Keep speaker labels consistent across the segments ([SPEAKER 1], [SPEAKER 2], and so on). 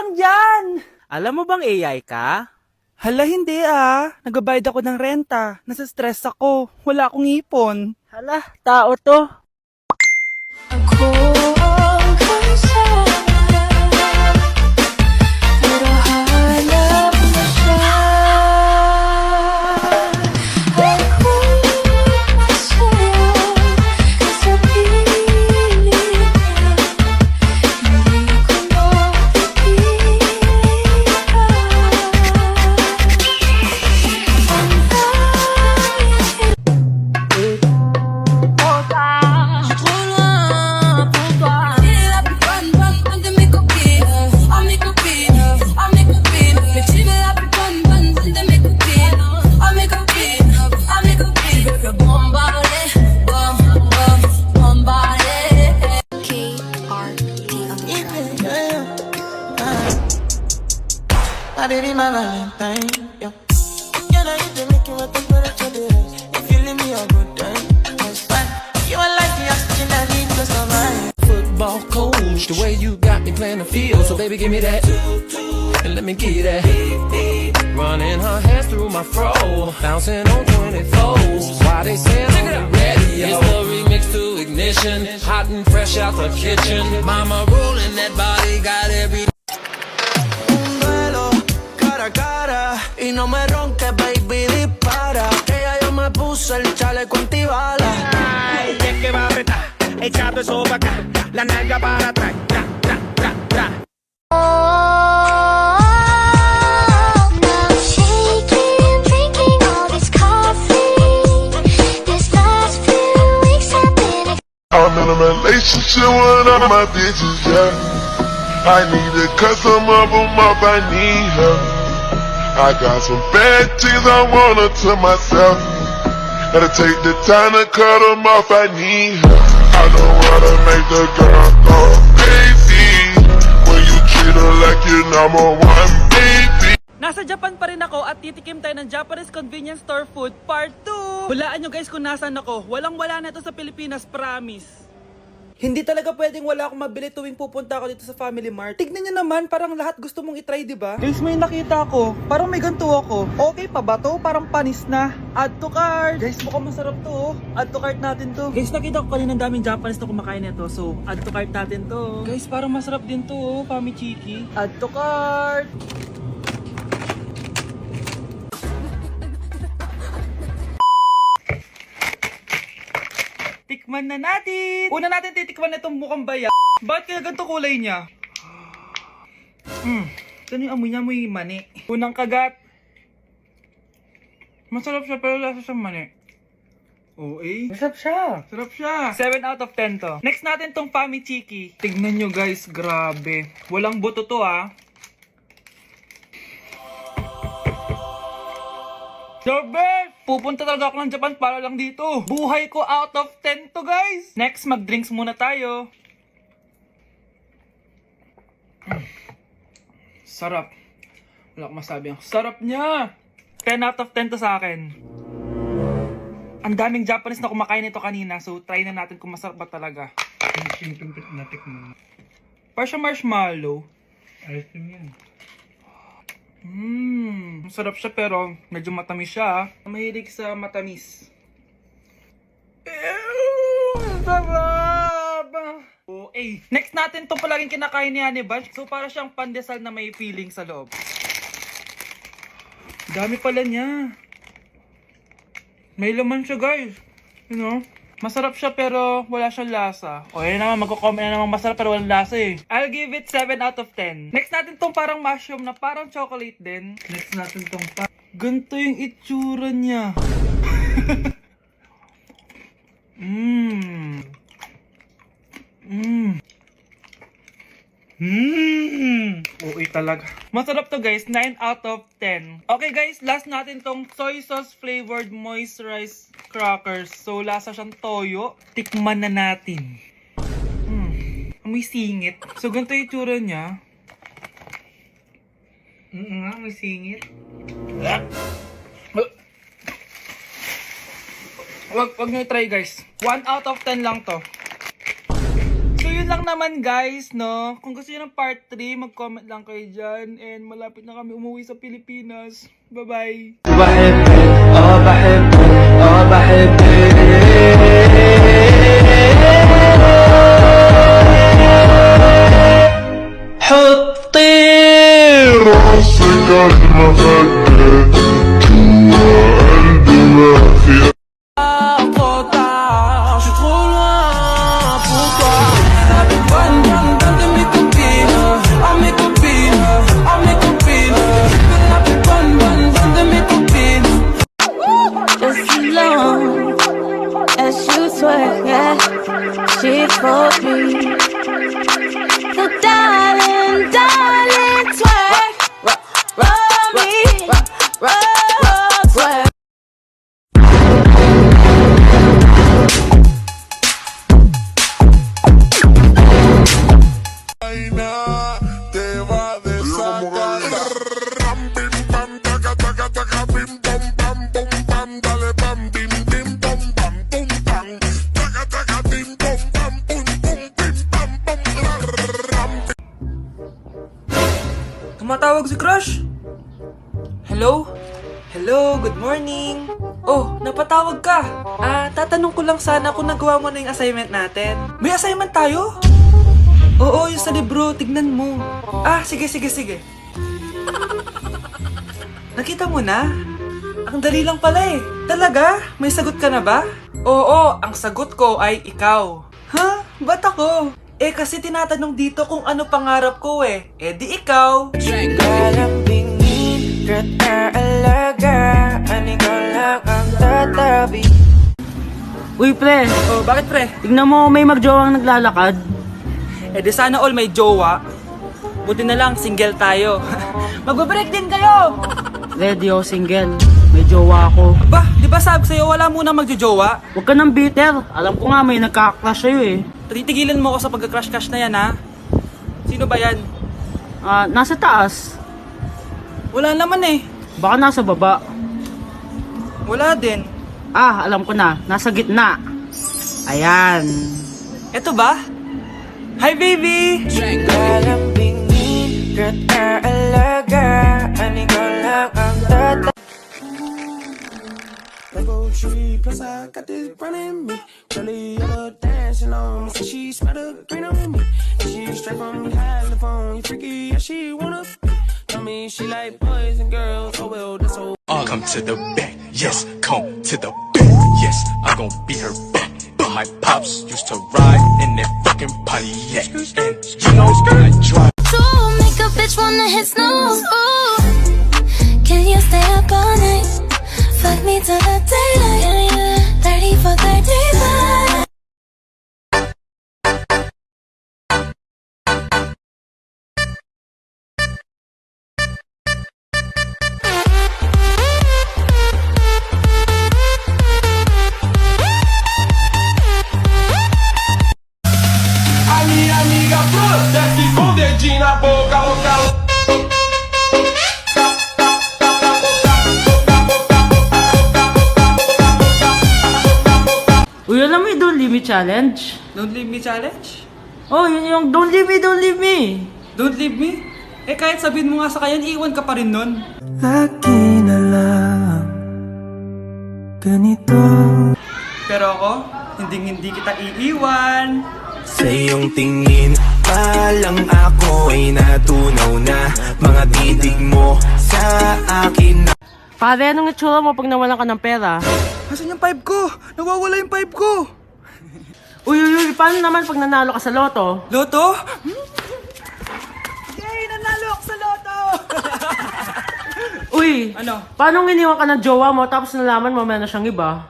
[SPEAKER 1] lang dyan!
[SPEAKER 2] Alam mo bang AI ka?
[SPEAKER 1] Hala, hindi Nagbabayad ako ng renta. Nasa stress ako. Wala akong ipon.
[SPEAKER 2] Hala, tao to.
[SPEAKER 3] Ako ang kasama, pero hanap mo siya. Ako'y masaya sa piling niya. Hindi ko mapipigilan ang
[SPEAKER 4] My baby, my Valentine, yeah. Can I get to make you a temperature rise? If you leave me a good time, that's fine. You are like the oxygen I need to survive.
[SPEAKER 5] Football coach, the way you got me playing the field. So baby, give me that, and let me get that. Running her hands through my fro, bouncing on 24s. Why they saying on the radio? It's the remix to Ignition, hot and fresh out the kitchen. Mama rolling that body, got every.
[SPEAKER 4] Un duelo, cara a cara, y no me ronques, baby, dispara. Que ya yo me puse el chaleco antibala.
[SPEAKER 6] Ay, es que va a apretar, echando eso para acá, la nalga para atrás, tra, tra, tra, tra.
[SPEAKER 3] now shaking, drinking all this coffee. This last few weeks have been
[SPEAKER 7] I'm in a relationship with all my bitches, yeah. I need to cut some of them off, I need help. I got some bad things I wanna to myself. Gotta take the time to cut them off, I need help. I don't wanna make the girl go crazy when you treat her like your number one baby.
[SPEAKER 1] Nasa Japan pa rin ako at titikim tayo ng Japanese convenience store food part 2. Hulaan nyo guys kung nasan ako. Walang-wala na ito sa Pilipinas, promise. Hindi talaga pwedeng wala akong mabili tuwing pupunta ako dito sa Family Mart. Tignan nyo naman, parang lahat gusto mong itry, diba? Guys, may nakita ko. Parang may ganito ako. Okay pa ba to? Parang panis na. Add to cart. Guys, mukhang masarap to. Add to cart natin to. Guys, nakita ko kanina daming Japanese na kumakain nito. So, add to cart natin to. Guys, parang masarap din to, Famichiki. Add to cart. Tikman na natin! Una natin titikman na itong mukhang baya. Bakit kaya ganito kulay niya? Ito yung amoy niya, amoy mani. Unang kagat. Masarap siya pero lasa siyang mani. Masarap siya. Sarap siya. 7 out of 10 to. Next natin tong Famichiki. Tignan nyo guys, grabe. Walang buto to The best! Pupunta talaga ako ng Japan para lang dito. Buhay ko out of 10 to guys. Next, mag-drinks muna tayo. Sarap. Wala akong masabi. Ang sarap niya. 10 out of 10 to sa akin. Ang daming Japanese na kumakain nito kanina. So, try na natin kung masarap ba talaga. Parang siya marshmallow. Ice cream yan. Masarap siya pero medyo matamis siya. Mahilig sa matamis. Sarap! Next natin itong palaging kinakain ni Honey Bunch. So para siyang pandesal na may feeling sa loob. Dami pala niya. May laman siya guys. You know? Masarap siya pero wala siyang lasa. O yun naman, magko-comment na naman masarap pero walang lasa eh. I'll give it 7 out of 10. Next natin tong parang mushroom na parang chocolate din. Next natin tong ganito yung itsura niya. Uy talaga. Masarap to guys, 9 out of 10. Okay guys, last natin tong soy sauce flavored moisturized crackers. So lasa siyang toyo. Tikman na natin. Amoy singit. So ganito yung itsura niya. Amoy singit. Wag nyo try guys. 1 out of 10 lang to. So yun yun lang naman guys, no? Kung gusto nyo ng part 3, mag-comment lang kayo dyan. And malapit na kami umuwi sa Pilipinas. Bye-bye!
[SPEAKER 7] راسك المخدة قلبي ما في
[SPEAKER 5] Trop tard, je suis trop loin pour toi. Bonne, bonne, bonne de mes copines, oh mes copines, oh mes copines. Je veux la plus bonne, bonne, bonne de mes copines.
[SPEAKER 8] Just as long as you swear, yeah, she for me. So darling, darling, swear, for me, swear.
[SPEAKER 7] te va a desatar. Ram, bim, bam, taca, taca, taca, bim, bom, bam, bom, bam, dale, bam, bim, bim, bom, bam, bum, bam. Taca, taca, bim, bom, bam, bum, bum, bim, bam, bum, ram.
[SPEAKER 1] Tumatawag si Crush? Hello? Hello, good morning. Oh, napatawag ka. Tatanong ko lang sana kung nagawa mo na yung assignment natin. May assignment tayo? Oo, yung sa libro, tignan mo. Sige. Nakita mo na? Ang dali lang pala eh. Talaga? May sagot ka na ba? Oo, ang sagot ko ay ikaw. Ha? Ba't ako? Kasi tinatanong dito kung ano pangarap ko eh. Di ikaw.
[SPEAKER 2] Uy, pre.
[SPEAKER 1] Oh, bakit pre?
[SPEAKER 2] Tignan mo, may magjowang naglalakad.
[SPEAKER 1] Di sana all may jowa. Buti na lang, single tayo. Magbe-break din kayo!
[SPEAKER 2] Ready o single. May jowa ako.
[SPEAKER 1] Ba, di ba sabi sa'yo wala muna magjojowa?
[SPEAKER 2] Huwag ka nang bitter. Alam ko nga may nagkakrush sa'yo eh.
[SPEAKER 1] Titigilan mo ako sa pagka-crush-crush na yan ha? Sino ba yan?
[SPEAKER 2] Nasa taas.
[SPEAKER 1] Wala naman eh.
[SPEAKER 2] Baka nasa baba.
[SPEAKER 1] Wala din.
[SPEAKER 2] Alam ko na. Nasa gitna. Ayan.
[SPEAKER 1] Eto ba? Hi baby!
[SPEAKER 4] Mango tree, plus I got this brand in me. Really, I love dancing on me. So she smell the green on me. And she straight from California, freaky, yeah, she wanna be. Tell me she like boys and girls, oh well, that's all.
[SPEAKER 9] Come to the back, yes, come to the back, yes, I'm gon' be her back. My pops used to ride in that fucking Pontiac, and you know I drive.
[SPEAKER 3] To make a bitch wanna hit snooze. Ooh, can you stay up all night? Fuck me till the daylight. 30 for 35.
[SPEAKER 6] A minha amiga Flor desce com o dedinho na boca, boca.
[SPEAKER 2] Uy, alam mo yung Don't Leave Me Challenge?
[SPEAKER 1] Don't leave me challenge?
[SPEAKER 2] Oh, yun yung Don't Leave Me, Don't Leave Me.
[SPEAKER 1] Don't leave me? Kahit sabihin mo nga sa kanya, iiwan ka pa rin nun.
[SPEAKER 4] Lagi na lang ganito.
[SPEAKER 1] Pero ako, hindi kita iiwan.
[SPEAKER 10] Sa iyong tingin, palang ako ay natunaw na. Mga titig mo sa akin na.
[SPEAKER 2] Pare, anong itsura mo pag nawalan ka ng pera?
[SPEAKER 1] Asan yung 5 ko? Nawawala yung 5 ko.
[SPEAKER 2] Uy, paano naman pag nanalo ka sa loto?
[SPEAKER 1] Loto? Yay! Nanalo ako sa loto!
[SPEAKER 2] Uy,
[SPEAKER 1] Ano?
[SPEAKER 2] paano iniwan ka ng jowa mo tapos nalaman mo meron na siyang iba?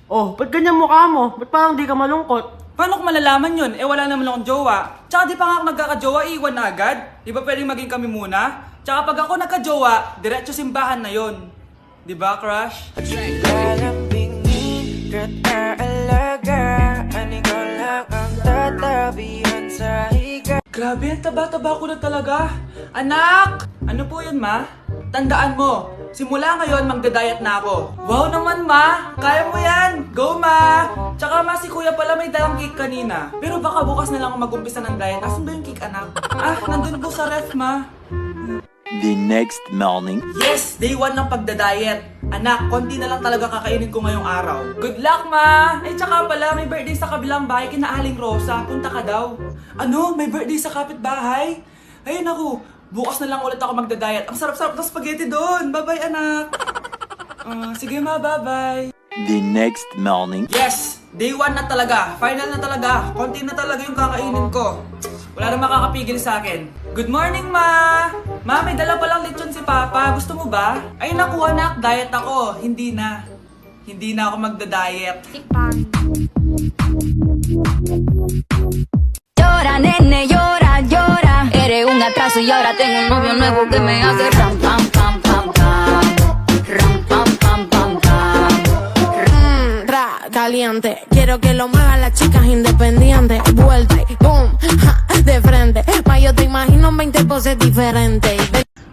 [SPEAKER 2] Oh, ba't ganyan mukha mo? Ba't parang di ka malungkot?
[SPEAKER 1] Paano ko malalaman yun? Wala naman akong jowa. Tsaka di pa nga ako nagkakajowa, iiwan na agad. Di ba pwedeng maging kami muna? Tsaka pag ako nagkajowa, diretso simbahan na yon. Di ba, crush? Grabe, ang taba-taba ko na talaga. Anak! Ano po yun, ma? Tandaan mo, Simula ngayon, magda-diet na ako. Wow naman, ma! Kaya mo yan! Go, ma! Tsaka, ma, si kuya pala may dalang cake kanina. Pero baka bukas na lang ako mag-umpisa ng diet. Asan ba yung cake, anak? Nandun po sa ref, ma.
[SPEAKER 10] The next morning.
[SPEAKER 1] Yes! Day 1 ng pagda-diet. Anak, konti na lang talaga kakainin ko ngayong araw. Good luck, ma! Ay, tsaka pala, may birthday sa kabilang bahay kina Aling Rosa. Punta ka daw. Ano? May birthday sa kapitbahay? Ay, naku. Bukas na lang ulit ako magda-diet. Ang sarap-sarap ng spaghetti doon. Bye-bye, anak. Sige, ma. Bye-bye.
[SPEAKER 10] The next morning.
[SPEAKER 1] Yes! Day 1 na talaga. Final na talaga. Konti na talaga yung kakainin ko. Wala na makakapigil sa akin. Good morning, ma! Ma, may dala palang lechon si Papa. Gusto mo ba? Ay, naku, anak. Diet ako. Hindi na. Hindi na ako magda-diet.
[SPEAKER 3] Llora, nene, llora, llora. Eres un atraso y ahora tengo un novio nuevo que me hace ram, pam, pam, pam, pam. Ram, pam, pam, pam, pam.
[SPEAKER 8] Caliente, quiero que lo muevan las chicas independientes. Vuelta y boom, ja, de frente. Ma, yo te imagino en 20 poses diferentes.